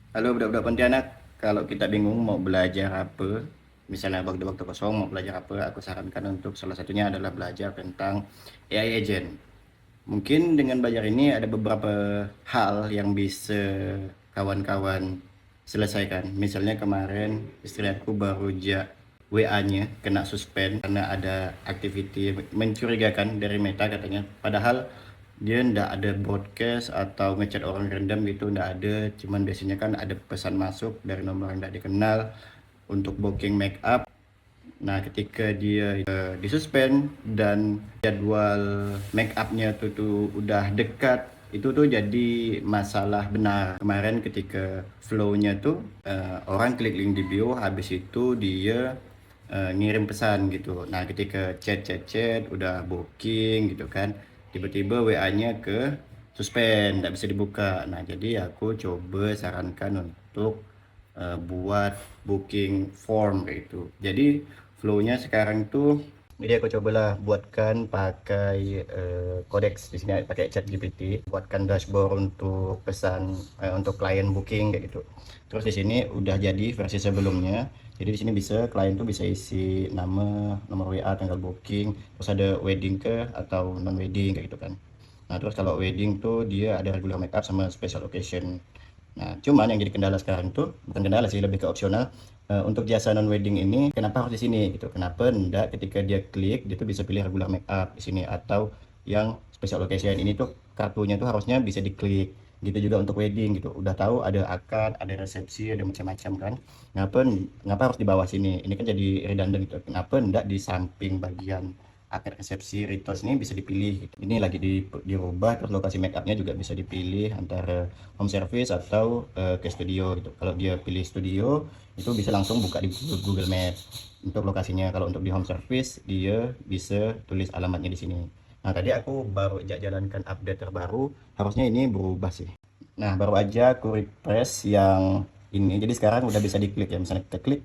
Halo budak-budak Pontianak, kalau kita bingung mau belajar apa, misalnya waktu-waktu kosong mau belajar apa, aku sarankan untuk salah satunya adalah belajar tentang AI agent. Mungkin dengan belajar ini ada beberapa hal yang bisa kawan-kawan selesaikan. Misalnya kemarin istri aku baru WA-nya kena suspend karena ada aktiviti mencurigakan dari Meta katanya. Padahal dia ndak ada broadcast atau ngechat orang random gitu, ndak ada. Cuman biasanya kan ada pesan masuk dari nomor yang ndak dikenal untuk booking make up. Nah, ketika dia disuspend dan jadwal make upnya tuh udah dekat, itu tuh jadi masalah benar. Kemarin ketika flow-nya tuh orang klik link di bio, habis itu dia ngirim pesan gitu. Nah, ketika chat udah booking gitu kan, tiba-tiba WA-nya ke suspend, nggak bisa dibuka. Nah, jadi aku coba sarankan untuk buat booking form kayak gitu. Jadi flow-nya sekarang tuh, jadi aku cobalah buatkan pakai Codex. Di sini pakai ChatGPT, buatkan dashboard untuk pesan untuk klien booking kayak gitu. Terus di sini udah jadi versi sebelumnya. Jadi di sini bisa klien tuh bisa isi nama, nomor WA, tanggal booking, terus ada wedding ke atau non wedding kayak gitu kan. Nah, terus kalau wedding tuh dia ada regular makeup sama special occasion. Nah, cuman yang jadi kendala sekarang tuh, bukan kendala sih, lebih ke opsional. Untuk jasa non wedding ini, kenapa harus di sini gitu? Kenapa enggak ketika dia klik, dia tuh bisa pilih regular makeup di sini atau yang special occasion ini tuh kartunya tuh harusnya bisa diklik. Gitu juga untuk wedding gitu. Udah tahu ada akad, ada resepsi, ada macam-macam kan. Kenapa kenapa harus di bawah sini? Ini kan jadi redundant gitu. Kenapa enggak di samping bagian akad resepsi retos ini bisa dipilih gitu. Ini lagi dirubah, terus lokasi make upnya juga bisa dipilih antara home service atau ke studio gitu. Kalau dia pilih studio itu bisa langsung buka di Google Maps untuk lokasinya. Kalau untuk di home service dia bisa tulis alamatnya di sini. Nah, tadi aku baru jalankan update terbaru, harusnya ini berubah sih. Nah, baru aja aku refresh yang ini, jadi sekarang udah bisa diklik ya. Misalnya kita klik,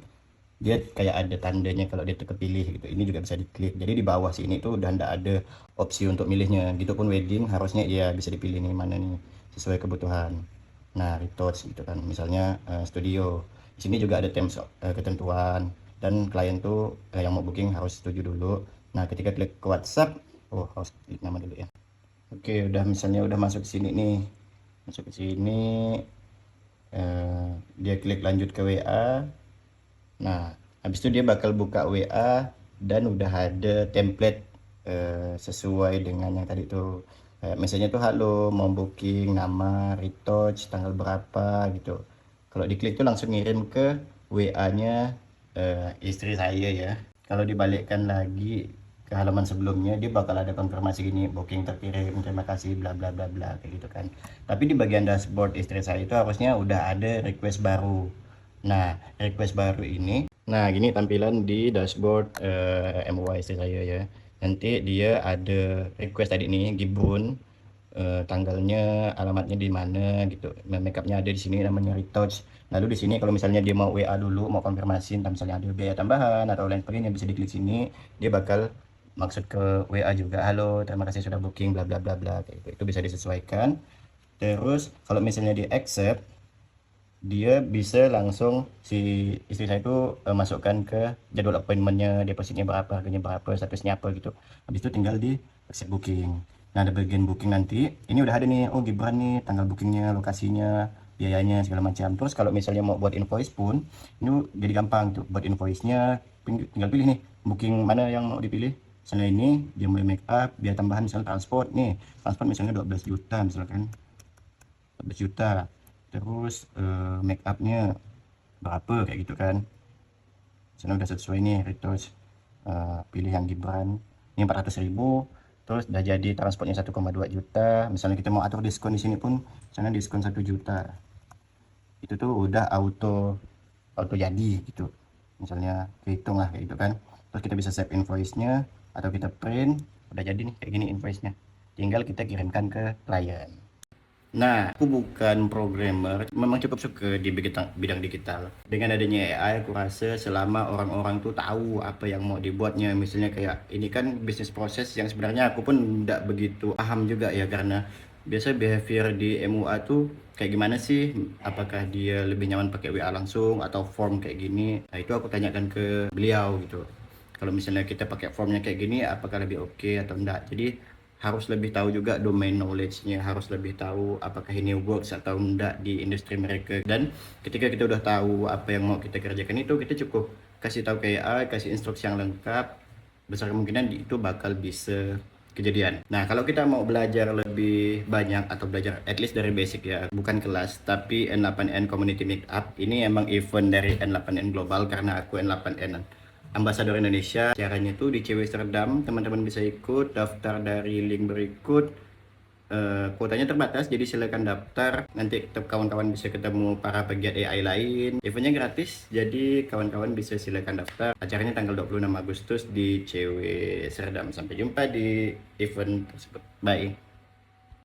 dia kayak ada tandanya kalau dia tuh kepilih gitu. Ini juga bisa diklik. Jadi di bawah sini tuh udah ndak ada opsi untuk milihnya. Gitu pun wedding harusnya ya bisa dipilih nih mana nih sesuai kebutuhan. Nah, retouch gitu kan. Misalnya studio. Di sini juga ada terms ketentuan dan klien tuh yang mau booking harus setuju dulu. Nah, ketika klik ke WhatsApp, oh harus klik nama dulu ya. Oke, udah misalnya udah masuk ke sini nih. Masuk ke sini, dia klik lanjut ke WA. Nah, habis itu dia bakal buka WA dan udah ada template sesuai dengan yang tadi tuh. Kayak misalnya tuh halo, mau booking nama, retouch, tanggal berapa gitu. Kalau diklik tuh langsung ngirim ke WA-nya istri saya ya. Kalau dibalikkan lagi ke halaman sebelumnya, dia bakal ada konfirmasi gini, booking terkirim, terima kasih, bla bla bla bla kayak gitu kan. Tapi di bagian dashboard istri saya itu harusnya udah ada request baru. Nah, request baru ini, nah gini tampilan di dashboard MUI istri saya ya. Nanti dia ada request tadi nih, Gibun, tanggalnya, alamatnya di mana gitu. Nah, makeupnya ada di sini namanya retouch. Lalu di sini kalau misalnya dia mau WA dulu, mau konfirmasi, entah misalnya ada biaya tambahan atau lain sebagainya, bisa diklik sini. Dia bakal maksud ke WA juga, halo, terima kasih sudah booking, bla bla bla bla kayak gitu. Itu bisa disesuaikan. Terus kalau misalnya di accept, dia bisa langsung si istri saya itu masukkan ke jadwal appointmentnya, depositnya berapa, harganya berapa, statusnya apa gitu. Habis itu tinggal di accept booking. Nah, ada bagian booking nanti, ini udah ada nih, oh Gibran nih, tanggal bookingnya, lokasinya, biayanya, segala macam. Terus kalau misalnya mau buat invoice pun, ini jadi gampang tuh, buat invoice-nya, tinggal pilih nih, booking mana yang mau dipilih. Misalnya ini, dia mau make up, biaya tambahan misalnya transport, nih, transport misalnya 12 juta misalkan, 12 juta. Terus make upnya berapa kayak gitu kan. Misalnya udah sesuai nih retouch, pilih yang Gibran ini 400.000, terus udah jadi transportnya 1,2 juta. Misalnya kita mau atur diskon di sini pun, misalnya diskon 1 juta, itu tuh udah auto auto jadi gitu. Misalnya kehitung lah kayak gitu kan. Terus kita bisa save invoice-nya atau kita print, udah jadi nih kayak gini invoice-nya, tinggal kita kirimkan ke klien. Nah, aku bukan programmer, memang cukup suka di bidang digital. Dengan adanya AI, aku rasa selama orang-orang tuh tahu apa yang mau dibuatnya, misalnya kayak ini kan bisnis proses yang sebenarnya aku pun tidak begitu paham juga ya, karena biasa behavior di MUA tuh kayak gimana sih? Apakah dia lebih nyaman pakai WA langsung atau form kayak gini? Nah, itu aku tanyakan ke beliau gitu. Kalau misalnya kita pakai formnya kayak gini, apakah lebih oke atau enggak? Jadi harus lebih tahu juga domain knowledge-nya, harus lebih tahu apakah ini works atau enggak di industri mereka. Dan ketika kita udah tahu apa yang mau kita kerjakan itu, kita cukup kasih tahu ke AI, kasih instruksi yang lengkap, besar kemungkinan itu bakal bisa kejadian. Nah, kalau kita mau belajar lebih banyak atau belajar at least dari basic ya, bukan kelas, tapi N8N Community Meetup, ini emang event dari N8N Global karena aku N8N Ambassador Indonesia. Caranya itu di CW Serdam, teman-teman bisa ikut, daftar dari link berikut. Kuotanya terbatas, jadi silakan daftar. Nanti kawan-kawan bisa ketemu para pegiat AI lain. Eventnya gratis, jadi kawan-kawan bisa silakan daftar. Acaranya tanggal 26 Agustus di CW Serdam. Sampai jumpa di event tersebut. Bye.